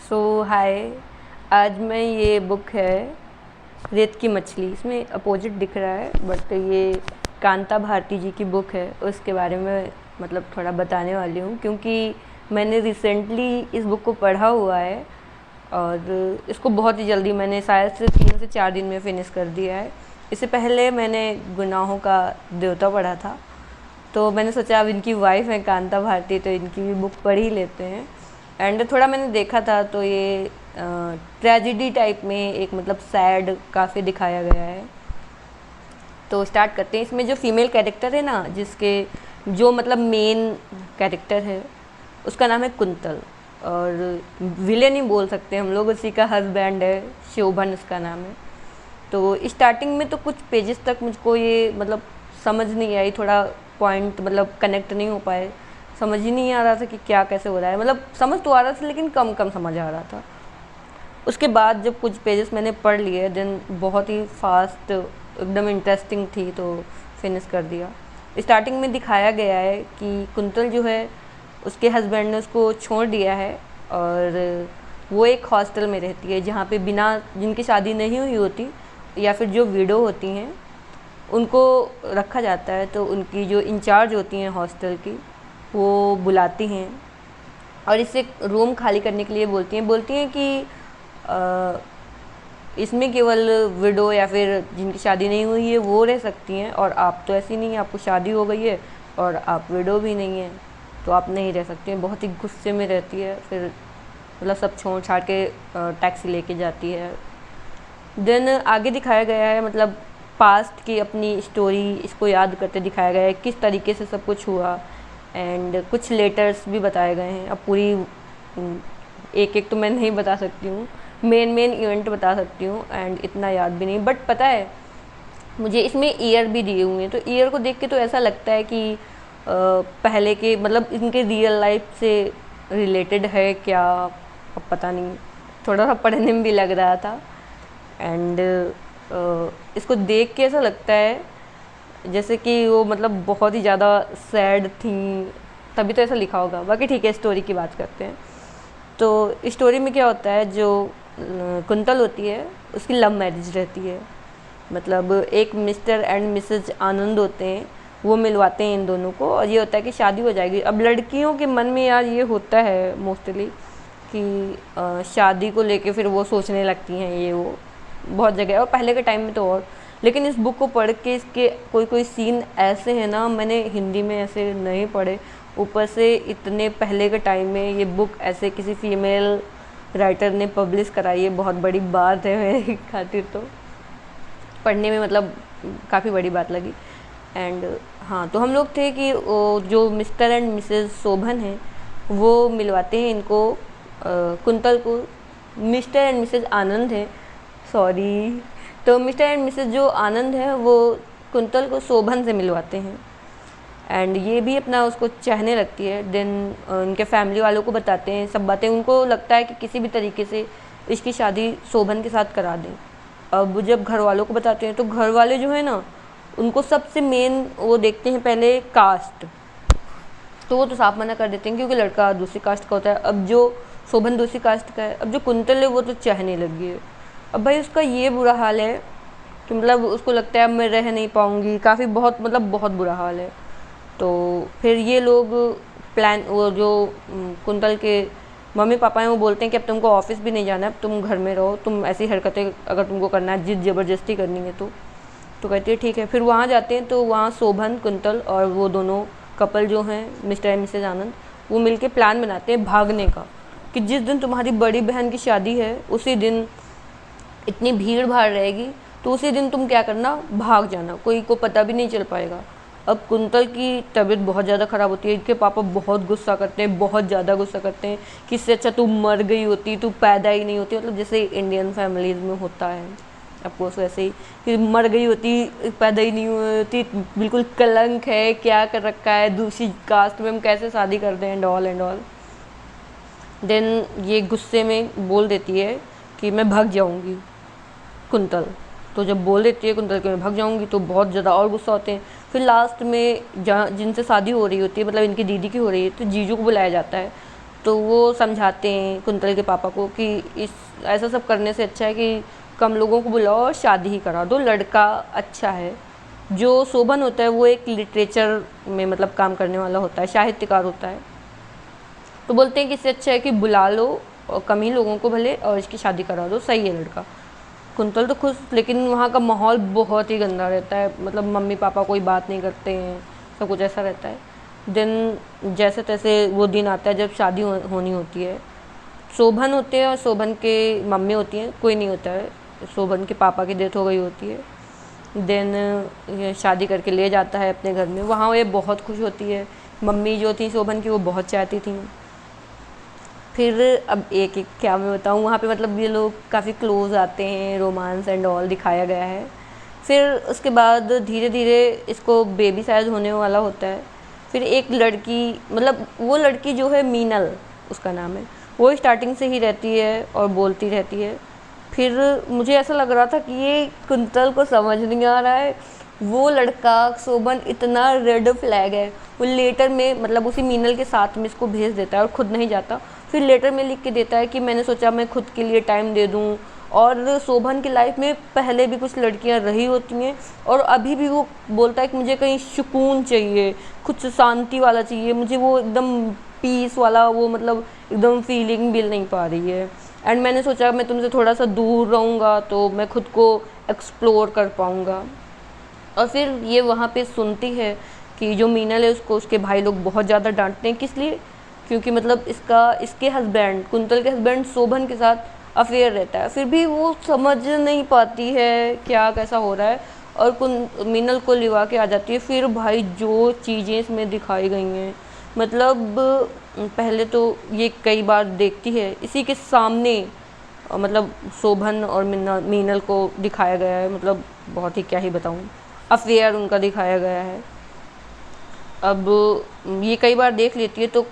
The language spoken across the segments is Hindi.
सो हाय। आज मैं ये बुक है रेत की मछली, इसमें अपोजिट दिख रहा है बट ये कांता भारती जी की बुक है, उसके बारे में मतलब थोड़ा बताने वाली हूँ क्योंकि मैंने रिसेंटली इस बुक को पढ़ा हुआ है और इसको बहुत ही जल्दी मैंने शायद से 3 से 4 दिन में फिनिश कर दिया है। इससे पहले मैंने गुनाहों का देवता पढ़ा था, तो मैंने सोचा अब इनकी वाइफ है कांता भारती तो इनकी भी बुक पढ़ ही लेते हैं। एंड थोड़ा मैंने देखा था तो ये ट्रेजिडी टाइप में एक मतलब सैड काफ़ी दिखाया गया है। तो स्टार्ट करते हैं। इसमें जो फीमेल कैरेक्टर है ना, जिसके जो मतलब मेन कैरेक्टर है उसका नाम है कुंतल, और विलेन ही बोल सकते हैं हम लोग, उसी का हस्बैंड है शोभन, उसका नाम है। तो स्टार्टिंग में तो कुछ पेजेस तक मुझको ये मतलब समझ नहीं आई, थोड़ा पॉइंट मतलब कनेक्ट नहीं हो पाए, समझ ही नहीं आ रहा था कि क्या कैसे हो रहा है। मतलब समझ तो आ रहा था लेकिन कम कम समझ आ रहा था। उसके बाद जब कुछ पेजेस मैंने पढ़ लिए देन बहुत ही फास्ट एकदम इंटरेस्टिंग थी तो फिनिश कर दिया। स्टार्टिंग में दिखाया गया है कि कुंतल जो है उसके हस्बैंड ने उसको छोड़ दिया है और वो एक हॉस्टल में रहती है जहाँ पे बिना जिनकी शादी नहीं हुई होती या फिर जो विडो होती हैं उनको रखा जाता है। तो उनकी जो इंचार्ज होती हैं हॉस्टल की वो बुलाती हैं और इसे रूम खाली करने के लिए बोलती हैं कि अ, इसमें केवल विडो या फिर जिनकी शादी नहीं हुई है वो रह सकती हैं, और आप तो ऐसी नहीं है, आपको शादी हो गई है और आप विडो भी नहीं हैं तो आप नहीं रह सकते हैं। बहुत ही गुस्से में रहती है, फिर मतलब सब छोड़ छाड़ के टैक्सी लेके जाती है। देन आगे दिखाया गया है मतलब पास्ट की अपनी स्टोरी, इसको याद करते दिखाया गया है किस तरीके से सब कुछ हुआ। एंड कुछ लेटर्स भी बताए गए हैं। अब पूरी एक एक तो मैं नहीं बता सकती हूँ, मेन मेन इवेंट बता सकती हूँ एंड इतना याद भी नहीं। बट पता है मुझे इसमें ईयर भी दिए हुए हैं, तो ईयर को देख के तो ऐसा लगता है कि पहले के मतलब इनके रियल लाइफ से रिलेटेड है क्या, अब पता नहीं, थोड़ा सा पढ़ने में भी लग रहा था। एंड इसको देख के ऐसा लगता है जैसे कि वो मतलब बहुत ही ज़्यादा सैड थी, तभी तो ऐसा लिखा होगा। बाकी ठीक है, स्टोरी की बात करते हैं। तो स्टोरी में क्या होता है, जो कुंतल होती है उसकी लव मैरिज रहती है। मतलब एक मिस्टर एंड मिसेज आनंद होते हैं, वो मिलवाते हैं इन दोनों को और ये होता है कि शादी हो जाएगी। अब लड़कियों के मन में यार ये होता है मोस्टली कि शादी को लेके फिर वो सोचने लगती हैं, ये वो बहुत जगह है और पहले के टाइम में तो और। लेकिन इस बुक को पढ़ के इसके कोई कोई सीन ऐसे हैं ना, मैंने हिंदी में ऐसे नहीं पढ़े। ऊपर से इतने पहले के टाइम में ये बुक ऐसे किसी फीमेल राइटर ने पब्लिश कराई है, बहुत बड़ी बात है मेरी खातिर। तो पढ़ने में मतलब काफ़ी बड़ी बात लगी। एंड हाँ, तो हम लोग थे कि वो जो मिस्टर एंड मिसेस शोभन हैं वो मिलवाते हैं इनको कुंतल को। मिस्टर एंड मिसेस आनंद है, सॉरी, तो मिस्टर एंड मिसेस जो आनंद है वो कुंतल को शोभन से मिलवाते हैं एंड ये भी अपना उसको चाहने लगती है। देन उनके फैमिली वालों को बताते हैं सब बातें, उनको लगता है कि किसी भी तरीके से इसकी शादी शोभन के साथ करा दें। अब जब घर वालों को बताते हैं तो घर वाले जो है ना, उनको सबसे मेन वो देखते हैं पहले कास्ट, तो वो तो साफ मना कर देते हैं क्योंकि लड़का दूसरी कास्ट का होता है। अब जो शोभन दूसरी कास्ट का है, अब जो कुंतल है वो तो चाहने लगी है। अब भाई उसका ये बुरा हाल है कि मतलब उसको लगता है अब मैं रह नहीं पाऊँगी, काफ़ी बहुत मतलब बहुत बुरा हाल है। तो फिर ये लोग प्लान, वो जो कुंतल के मम्मी पापा हैं वो बोलते हैं कि अब तुमको ऑफिस भी नहीं जाना है, अब तुम घर में रहो, तुम ऐसी हरकतें अगर तुमको करना है, जिद ज़बरदस्ती करनी है तो कहती है ठीक है। फिर वहाँ जाते हैं तो वहाँ शोभन कुंतल और वो दोनों कपल जो हैं मिस्टर एंड मिसेज आनंद, वो मिलके प्लान बनाते हैं भागने का कि जिस दिन तुम्हारी बड़ी बहन की शादी है उसी दिन इतनी भीड़ भाड़ रहेगी, तो उसी दिन तुम क्या करना, भाग जाना, कोई को पता भी नहीं चल पाएगा। अब कुंतल की तबीयत बहुत ज़्यादा ख़राब होती है, इनके पापा बहुत गुस्सा करते हैं, बहुत ज़्यादा गुस्सा करते हैं कि इससे अच्छा तू मर गई होती, तू पैदा ही नहीं होती। मतलब जैसे इंडियन फैमिलीज़ में होता है अफकोर्स वैसे ही कि मर गई होती, पैदा ही नहीं हुई होती, बिल्कुल कलंक है, क्या कर रखा है, दूसरी कास्ट में हम कैसे शादी करते हैं, एंड ऑल। देन ये गुस्से में बोल देती है कि मैं भाग जाऊँगी कुंतल। तो जब बोल देती है कुंतल कि मैं भाग जाऊँगी तो बहुत ज़्यादा और गुस्सा होते हैं। फिर लास्ट में जहाँ जिनसे शादी हो रही होती है, मतलब इनकी दीदी की हो रही है, तो जीजू को बुलाया जाता है तो वो समझाते हैं कुंतल के पापा को कि इस ऐसा सब करने से अच्छा है कि कम लोगों को बुलाओ और शादी ही करा दो, लड़का अच्छा है। जो शोभन होता है वो एक लिटरेचर में मतलब काम करने वाला होता है, साहित्यकार होता है। तो बोलते हैं कि इससे अच्छा है कि बुला लो और कम ही लोगों को भले और इसकी शादी करा दो, सही है लड़का। कुंतल तो खुश, लेकिन वहाँ का माहौल बहुत ही गंदा रहता है, मतलब मम्मी पापा कोई बात नहीं करते हैं, सब कुछ ऐसा रहता है। दिन जैसे तैसे वो दिन आता है जब शादी होनी होती है। शोभन होते हैं और शोभन के मम्मी होती हैं, कोई नहीं होता है, शोभन के पापा की डेथ हो गई होती है। देन शादी करके ले जाता है अपने घर में, वहाँ ये बहुत खुश होती है। मम्मी जो थी शोभन की वो बहुत चाहती थी। फिर अब एक एक क्या मैं बताऊँ, वहाँ पे मतलब ये लोग काफ़ी क्लोज आते हैं, रोमांस एंड ऑल दिखाया गया है। फिर उसके बाद धीरे धीरे इसको बेबी शायद होने वाला होता है। फिर एक लड़की, मतलब वो लड़की जो है मीनल उसका नाम है, वो स्टार्टिंग से ही रहती है और बोलती रहती है। फिर मुझे ऐसा लग रहा था कि ये कुंतल को समझ नहीं आ रहा है, वो लड़का शोभन इतना रेड फ्लैग है। वो लेटर में मतलब उसी मीनल के साथ में इसको भेज देता है और खुद नहीं जाता। फिर लेटर में लिख के देता है कि मैंने सोचा मैं खुद के लिए टाइम दे दूँ। और शोभन की लाइफ में पहले भी कुछ लड़कियां रही होती हैं और अभी भी वो बोलता है कि मुझे कहीं सुकून चाहिए, कुछ शांति वाला चाहिए, मुझे वो एकदम पीस वाला वो मतलब एकदम फीलिंग मिल नहीं पा रही है। एंड मैंने सोचा मैं तुमसे थोड़ा सा दूर रहूँगा तो मैं खुद को एक्सप्लोर कर पाऊँगा। और फिर ये वहाँ पे सुनती है कि जो मीनल है उसको उसके भाई लोग बहुत ज़्यादा डांटते हैं। किस लिए? क्योंकि मतलब इसके हस्बैंड, कुंतल के हस्बैंड शोभन के साथ अफेयर रहता है। फिर भी वो समझ नहीं पाती है क्या कैसा हो रहा है और मीनल को लिवा के आ जाती है। फिर भाई जो चीज़ें इसमें दिखाई गई हैं, मतलब पहले तो ये कई बार देखती है इसी के सामने, मतलब शोभन और मीनल को दिखाया गया है, मतलब बहुत ही क्या ही बताऊँ, अफेयर उनका दिखाया गया है। अब ये कई बार देख लेती है तो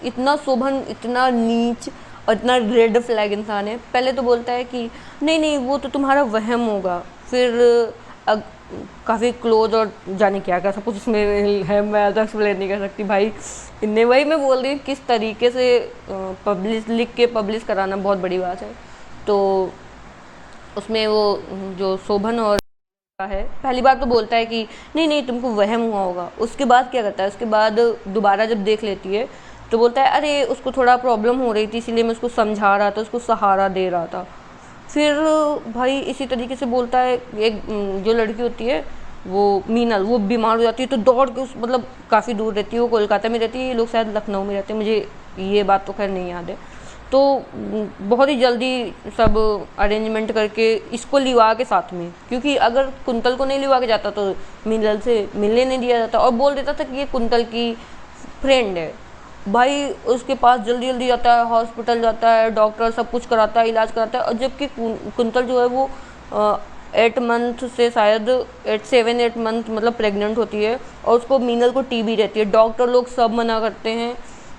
इतना शोभन इतना नीच और इतना रेड फ्लैग इंसान है। पहले तो बोलता है कि नहीं नहीं वो तो तुम्हारा वहम होगा। फिर काफ़ी क्लोज और जाने क्या क्या सब कुछ इसमें है, मैं तो एक्सप्लेन नहीं कर सकती भाई। इतने वही मैं बोल रही हूँ किस तरीके से पब्लिश लिख के पब्लिश कराना बहुत बड़ी बात है। तो उसमें वो जो शोभन और है, पहली बार तो बोलता है कि नहीं नहीं तुमको वहम हुआ होगा। उसके बाद क्या करता है, उसके बाद दोबारा जब देख लेती है तो बोलता है अरे उसको थोड़ा प्रॉब्लम हो रही थी इसलिए मैं उसको समझा रहा था, उसको सहारा दे रहा था। फिर भाई इसी तरीके से बोलता है। एक जो लड़की होती है वो मीनल, वो बीमार हो जाती है तो दौड़ के उस मतलब काफ़ी दूर रहती है, वो कोलकाता में रहती है, ये लोग शायद लखनऊ में रहते हैं, मुझे ये बात तो खैर नहीं याद है। तो बहुत ही जल्दी सब अरेंजमेंट करके इसको लिवा के साथ में, क्योंकि अगर कुंतल को नहीं लिवा के जाता तो मीनल से मिलने नहीं दिया जाता और बोल देता था कि ये कुंतल की फ्रेंड है। भाई उसके पास जल्दी जल्दी जाता है, हॉस्पिटल जाता है, डॉक्टर सब कुछ कराता है, इलाज कराता है। और जबकि कुंतल जो है वो 8 मंथ से शायद 7-8 मंथ मतलब प्रेग्नेंट होती है और उसको मीनल को टीबी रहती है। डॉक्टर लोग सब मना करते हैं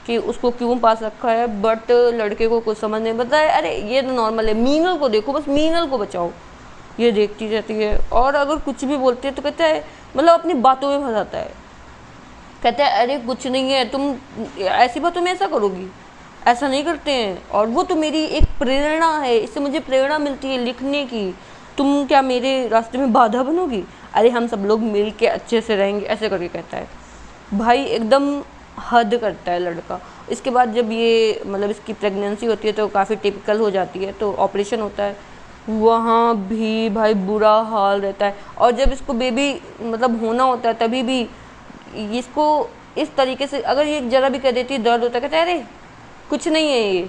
कि उसको क्यों पास रखा है, बट लड़के को कुछ समझ नहीं पता है। अरे ये तो नॉर्मल है, मीनल को देखो, बस मीनल को बचाओ, ये देखती रहती है। और अगर कुछ भी बोलती है तो कहता है, मतलब अपनी बातों में फंसाता है, कहते हैं अरे कुछ नहीं है, तुम ऐसी बातों में ऐसा करोगी, ऐसा नहीं करते हैं, और वो तो मेरी एक प्रेरणा है, इससे मुझे प्रेरणा मिलती है लिखने की, तुम क्या मेरे रास्ते में बाधा बनोगी, अरे हम सब लोग मिल के अच्छे से रहेंगे, ऐसे करके कहता है। भाई एकदम हद करता है लड़का। इसके बाद जब ये मतलब इसकी प्रेगनेंसी होती है तो काफ़ी टिपिकल हो जाती है, तो ऑपरेशन होता है, वहाँ भी भाई बुरा हाल रहता है। और जब इसको बेबी मतलब होना होता है तभी भी इसको इस तरीके से, अगर ये जरा भी कह देती है दर्द होता है, कहते हैं अरे कुछ नहीं है, ये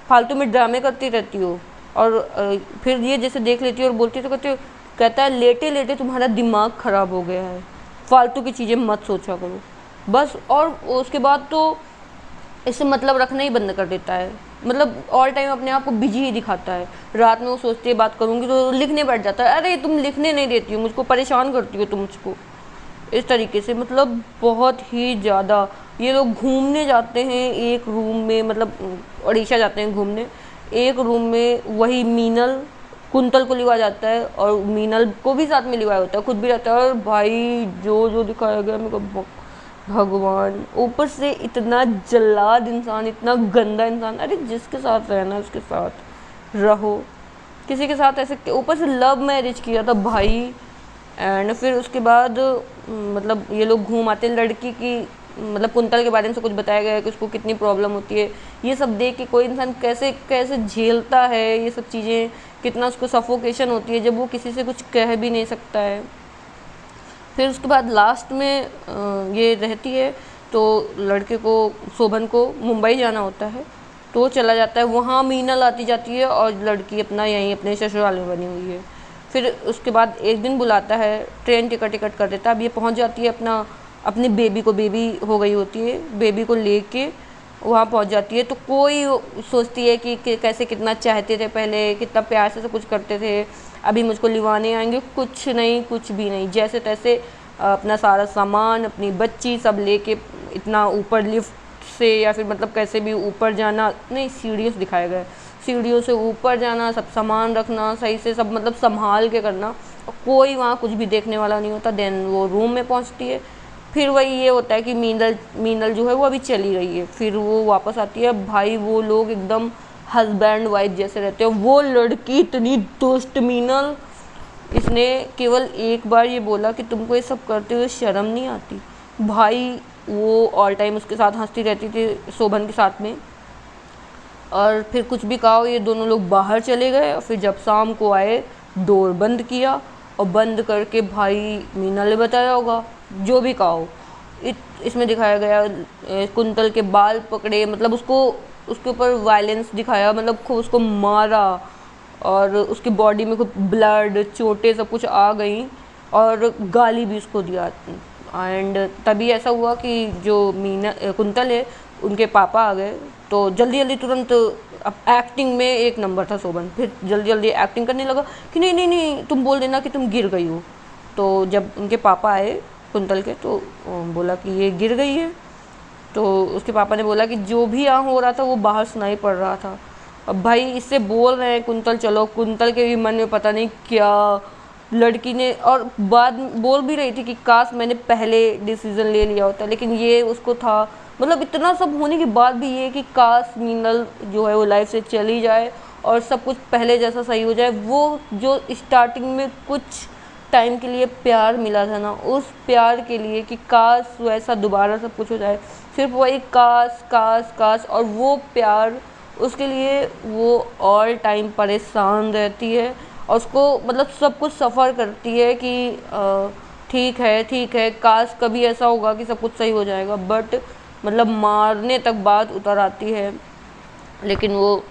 फालतू में ड्रामे करती रहती हो। और फिर ये जैसे देख लेती है और बोलती है तो कहता है लेटे लेटे तुम्हारा दिमाग ख़राब हो गया है, फालतू की चीज़ें मत सोचा करो बस। और उसके बाद तो इससे मतलब रखना ही बंद कर देता है, मतलब ऑल टाइम अपने आप को बिजी ही दिखाता है। रात में वो सोचती है बात करूँगी तो लिखने बैठ जाता है, अरे तुम लिखने नहीं देती हो मुझको, परेशान करती हो तुम मुझको, इस तरीके से। मतलब बहुत ही ज़्यादा। ये लोग घूमने जाते हैं एक रूम में, मतलब उड़ीसा जाते हैं घूमने, एक रूम में वही मीनल कुंतल को लिवा जाता है और मीनल को भी साथ में लिवाया होता है, खुद भी रहता है। और भाई जो जो दिखाया गया मेरे को भगवान, ऊपर से इतना जल्लाद इंसान, इतना गंदा इंसान। अरे जिसके साथ रहना उसके साथ रहो, किसी के साथ ऐसे। ऊपर से लव मैरिज किया था भाई, एंड फिर उसके बाद मतलब ये लोग घूम आते लड़की की, मतलब कुंतल के बारे में से कुछ बताया गया है कि उसको कितनी प्रॉब्लम होती है। ये सब देख के कोई इंसान कैसे कैसे झेलता है ये सब चीज़ें, कितना उसको सफोकेशन होती है जब वो किसी से कुछ कह भी नहीं सकता है। फिर उसके बाद लास्ट में ये रहती है, तो लड़के को, शोभन को मुंबई जाना होता है, तो वो चला जाता है वहाँ। मीनल आती जाती है और लड़की अपना यहीं अपने ससुराल में बनी हुई है। फिर उसके बाद एक दिन बुलाता है, ट्रेन टिकट कर देता है। अब ये पहुँच जाती है अपनी बेबी को, बेबी हो गई होती है, बेबी को लेके वहाँ पहुँच जाती है। तो कोई सोचती है कि कैसे कितना चाहते थे पहले, कितना प्यार से सब कुछ करते थे, अभी मुझको लिवाने आएंगे। कुछ नहीं, कुछ भी नहीं, जैसे तैसे अपना सारा सामान, अपनी बच्ची सब लेके इतना ऊपर लिफ्ट से या फिर मतलब कैसे भी ऊपर जाना, नहीं सीढ़ियों से दिखाया गया है, सीढ़ियों से ऊपर जाना, सब सामान रखना सही से, सब मतलब संभाल के करना। कोई वहाँ कुछ भी देखने वाला नहीं होता। देन वो रूम में पहुँचती है। फिर वही ये होता है कि मीनल जो है वो अभी चली गई है। फिर वो वापस आती है। भाई वो लोग एकदम हस्बैंड वाइफ जैसे रहते हैं। वो लड़की इतनी दुष्ट मीनल, इसने केवल एक बार ये बोला कि तुमको ये सब करते हुए शर्म नहीं आती। भाई वो ऑल टाइम उसके साथ हंसती रहती थी, शोभन के साथ में। और फिर कुछ भी कहा, ये दोनों लोग बाहर चले गए। और फिर जब शाम को आए, डोर बंद किया, और बंद करके भाई मीना ने बताया होगा जो भी कहा हो। इसमें दिखाया गया कुंतल के बाल पकड़े, मतलब उसको, उसके ऊपर वायलेंस दिखाया, मतलब खूब उसको मारा, और उसकी बॉडी में खूब ब्लड, चोटें सब कुछ आ गई, और गाली भी उसको दिया। एंड तभी ऐसा हुआ कि जो कुंतल है, उनके पापा आ गए। तो जल्दी जल्दी तुरंत, अब एक्टिंग में एक नंबर था शोभन। फिर जल्दी जल्दी एक्टिंग करने लगा कि नहीं नहीं नहीं, तुम बोल देना कि तुम गिर गई हो। तो जब उनके पापा आए कुंतल के, तो बोला कि ये गिर गई है। तो उसके पापा ने बोला कि जो भी यहाँ हो रहा था वो बाहर सुनाई पड़ रहा था। अब भाई इससे बोल रहे हैं कुंतल चलो, कुंतल के भी मन में पता नहीं क्या, लड़की ने और बात बोल भी रही थी कि काश मैंने पहले डिसीजन ले लिया होता, लेकिन ये उसको था, मतलब इतना सब होने के बाद भी ये कि काश मीनल जो है वो लाइफ से चली जाए और सब कुछ पहले जैसा सही हो जाए। वो जो स्टार्टिंग में कुछ टाइम के लिए प्यार मिला था ना, उस प्यार के लिए कि काश वैसा दोबारा सब कुछ हो जाए, सिर्फ वही काश काश काश। और वो प्यार, उसके लिए वो ऑल टाइम परेशान रहती है, और उसको मतलब सब कुछ सफ़र करती है कि ठीक है, काश कभी ऐसा होगा कि सब कुछ सही हो जाएगा। बट मतलब मारने तक बात उतर आती है, लेकिन वो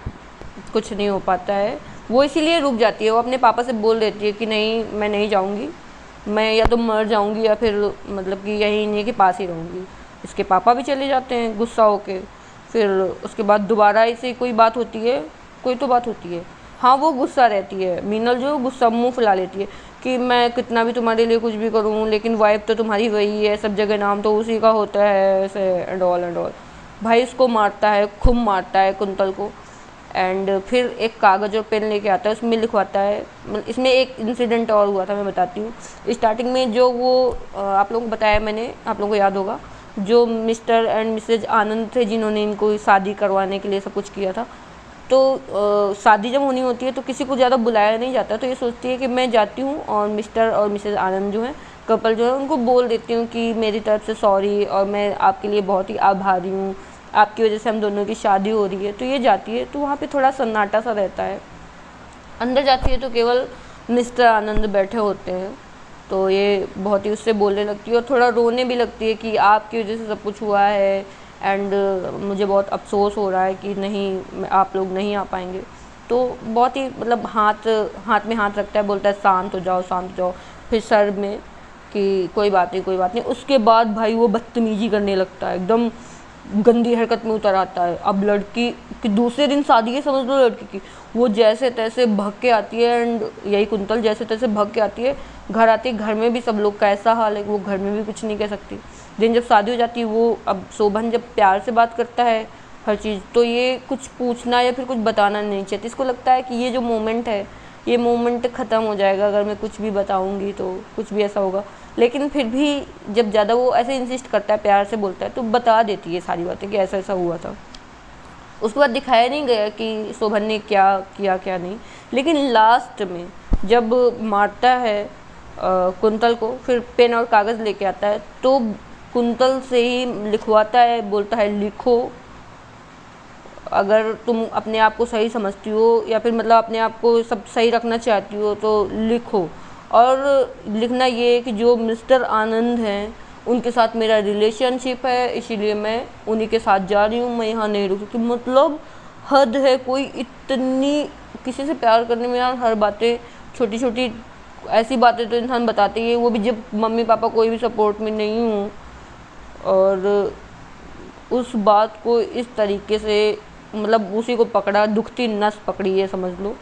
कुछ नहीं हो पाता है। वो इसीलिए रुक जाती है। वो अपने पापा से बोल देती है कि नहीं मैं नहीं जाऊंगी, मैं या तो मर जाऊंगी या फिर मतलब कि यहीं इन्हीं के पास ही रहूंगी। इसके पापा भी चले जाते हैं गुस्सा होके। फिर उसके बाद दोबारा ऐसे कोई बात होती है, कोई तो बात होती है, हाँ वो गुस्सा रहती है मीनल, जो गुस्सा मुंह फुला लेती है कि मैं कितना भी तुम्हारे लिए कुछ भी करूँ, लेकिन वाइफ तो तुम्हारी वही है, सब जगह नाम तो उसी का होता है, ऐसे एंड ऑल। भाई उसको मारता है, खूब मारता है कुंतल को। एंड फिर एक कागज़ और पेन लेके आता है, उसमें लिखवाता है। इसमें एक इंसिडेंट और हुआ था, मैं बताती हूँ। स्टार्टिंग में जो वो आप लोगों को बताया मैंने, आप लोगों को याद होगा, जो मिस्टर एंड मिसेज आनंद थे जिन्होंने इनको शादी करवाने के लिए सब कुछ किया था। तो शादी जब होनी होती है तो किसी को ज़्यादा बुलाया नहीं जाता। तो ये सोचती है कि मैं जाती हूँ और मिस्टर और मिसेज आनंद जो हैं, कपल जो है, उनको बोल देती हूँ कि मेरी तरफ से सॉरी और मैं आपके लिए बहुत ही आभारी हूँ, आपकी वजह से हम दोनों की शादी हो रही है। तो ये जाती है, तो वहाँ पे थोड़ा सन्नाटा सा रहता है। अंदर जाती है तो केवल मिस्टर आनंद बैठे होते हैं। तो ये बहुत ही उससे बोलने लगती है और थोड़ा रोने भी लगती है कि आपकी वजह से सब कुछ हुआ है, एंड मुझे बहुत अफसोस हो रहा है कि नहीं, आप लोग नहीं आ पाएंगे। तो बहुत ही मतलब हाथ हाथ में हाथ रखता है, बोलता है शांत हो जाओ, शांत हो जाओ। फिर सर में कि कोई बात नहीं, कोई बात नहीं। उसके बाद भाई वो बदतमीजी करने लगता है, एकदम गंदी हरकत में उतर आता है। अब लड़की कि दूसरे दिन शादी है, समझ लो लड़की की, वो जैसे तैसे भाग के आती है। एंड यही कुंतल जैसे तैसे भाग के आती है, घर आती है, घर में भी सब लोग का ऐसा हाल है कि वो घर में भी कुछ नहीं कह सकती। दिन जब शादी हो जाती है, वो अब शोभन जब प्यार से बात करता है हर चीज़, तो ये कुछ पूछना या फिर कुछ बताना नहीं चाहती। इसको लगता है कि ये जो मोमेंट है, ये मोमेंट ख़त्म हो जाएगा अगर मैं कुछ भी बताऊंगी तो कुछ भी ऐसा होगा। लेकिन फिर भी जब ज़्यादा वो ऐसे इंसिस्ट करता है, प्यार से बोलता है, तो बता देती है सारी बातें कि ऐसा ऐसा हुआ था। उसके बाद दिखाया नहीं गया कि शोभन ने क्या किया क्या नहीं, लेकिन लास्ट में जब मारता है कुंतल को, फिर पेन और कागज़ लेके आता है, तो कुंतल से ही लिखवाता है, बोलता है लिखो, अगर तुम अपने आप को सही समझती हो या फिर मतलब अपने आप को सब सही रखना चाहती हो तो लिखो। और लिखना ये है कि जो मिस्टर आनंद हैं उनके साथ मेरा रिलेशनशिप है, इसीलिए मैं उन्हीं के साथ जा रही हूँ, मैं यहाँ नहीं रुक सकती। मतलब हद है, कोई इतनी किसी से प्यार करने में यार हर बातें, छोटी छोटी ऐसी बातें तो इंसान बताते ही है, वो भी जब मम्मी पापा कोई भी सपोर्ट में नहीं हूँ। और उस बात को इस तरीके से मतलब उसी को पकड़ा, दुखती नस पकड़ी है समझ लो,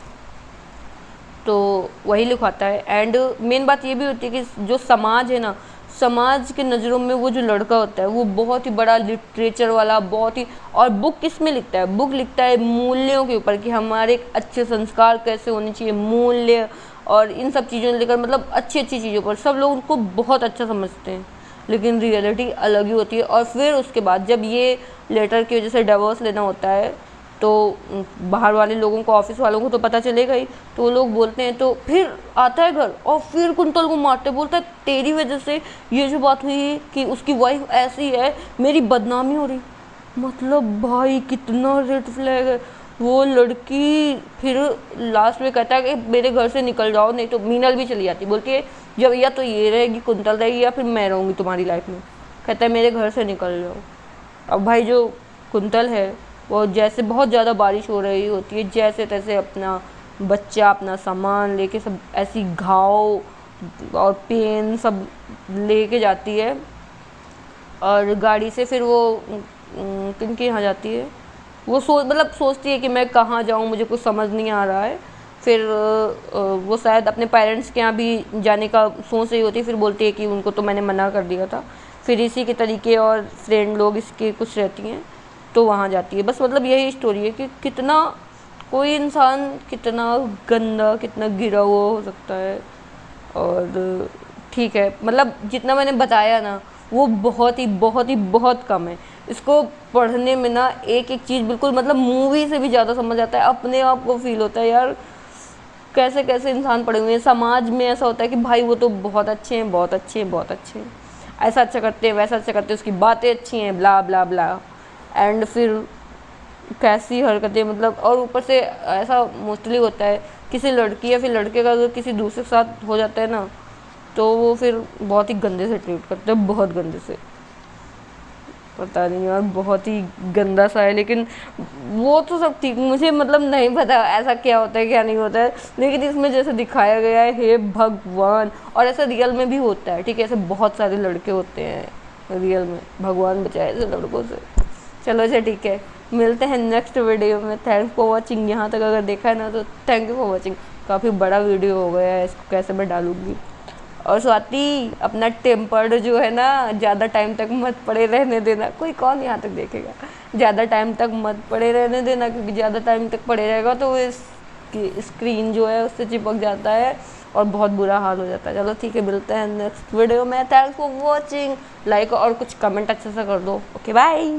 तो वही लिखवाता है। एंड मेन बात ये भी होती है कि जो समाज है ना, समाज के नज़रों में वो जो लड़का होता है वो बहुत ही बड़ा लिटरेचर वाला, बहुत ही, और बुक किस में लिखता है, बुक लिखता है मूल्यों के ऊपर कि हमारे एक अच्छे संस्कार कैसे होने चाहिए, मूल्य और इन सब चीज़ों लेकर, मतलब अच्छी अच्छी चीज़ों पर सब लोग उनको बहुत अच्छा समझते हैं, लेकिन रियलिटी अलग ही होती है। और फिर उसके बाद जब ये लेटर की वजह से डिवोर्स लेना होता है तो बाहर वाले लोगों को, ऑफिस वालों को तो पता चलेगा ही, तो वो लोग बोलते हैं, तो फिर आता है घर और फिर कुंतल को मारते, बोलता है तेरी वजह से ये जो बात हुई कि उसकी वाइफ ऐसी है, मेरी बदनामी हो रही। मतलब भाई कितना रेड फ्लैग है। वो लड़की फिर लास्ट में कहता है कि मेरे घर से निकल जाओ, नहीं तो मीनल भी चली जाती, बोलती है जब या तो ये रहेगी कुंतल रहेगी या फिर मैं रहूँगी तुम्हारी लाइफ में। कहता है मेरे घर से निकल जाओ। अब भाई जो कुंतल है वो जैसे बहुत ज़्यादा बारिश हो रही होती है, जैसे तैसे अपना बच्चा, अपना सामान लेके, सब ऐसी घाव और पेन सब लेके जाती है और गाड़ी से फिर वो किनके यहाँ जाती है, वो मतलब सोचती है कि मैं कहाँ जाऊँ, मुझे कुछ समझ नहीं आ रहा है। फिर वो शायद अपने पेरेंट्स के यहाँ भी जाने का सोच रही होती है, फिर बोलती है कि उनको तो मैंने मना कर दिया था। फिर इसी के तरीके और फ्रेंड लोग इसके कुछ रहती हैं तो वहाँ जाती है। बस मतलब यही स्टोरी है कि कितना कोई इंसान कितना गंदा, कितना गिरा हुआ हो सकता है। और ठीक है, मतलब जितना मैंने बताया ना वो बहुत ही बहुत ही बहुत कम है। इसको पढ़ने में ना एक एक चीज़ बिल्कुल मतलब मूवी से भी ज़्यादा समझ आता है, अपने आप को फील होता है यार कैसे कैसे इंसान पड़े हुए हैं। समाज में ऐसा होता है कि भाई वो तो बहुत अच्छे हैं, बहुत अच्छे हैं, बहुत अच्छे हैं, ऐसा अच्छा करते हैं, वैसा अच्छा करते हैं, उसकी बातें अच्छी हैं, ब्ला ब्ला ब्ला। एंड फिर कैसी हरकतें, मतलब और ऊपर से ऐसा मोस्टली होता है किसी लड़की या फिर लड़के का अगर किसी दूसरे के साथ हो जाता है ना तो वो फिर बहुत ही गंदे से ट्रीट करते हैं, बहुत गंदे से। पता नहीं यार, बहुत ही गंदा सा है। लेकिन वो तो सब ठीक, मुझे मतलब नहीं पता ऐसा क्या होता है क्या नहीं होता है, लेकिन इसमें जैसे दिखाया गया है, हे भगवान। और ऐसा रियल में भी होता है, ठीक है, ऐसे बहुत सारे लड़के होते हैं रियल में, भगवान बचाए ऐसे लड़कों से। चलो अच्छा ठीक है, मिलते हैं नेक्स्ट वीडियो में। Thanks for watching. यहाँ तक अगर देखा है ना तो थैंक यू फॉर वॉचिंग। काफ़ी बड़ा वीडियो हो गया है, इसको कैसे मैं डालूँगी। और स्वाति अपना टेम्पर्ड जो है ना ज़्यादा टाइम तक मत पड़े रहने देना, कोई कौन यहाँ तक देखेगा, ज़्यादा टाइम तक मत पड़े रहने देना, क्योंकि ज़्यादा टाइम तक पड़े रहेगा तो वो इसकी स्क्रीन जो है उससे चिपक जाता है और बहुत बुरा हाल हो जाता है। चलो ठीक है, मिलते हैं नेक्स्ट वीडियो में। Thanks for watching. लाइक और कुछ कमेंट अच्छे से कर दो। Okay bye.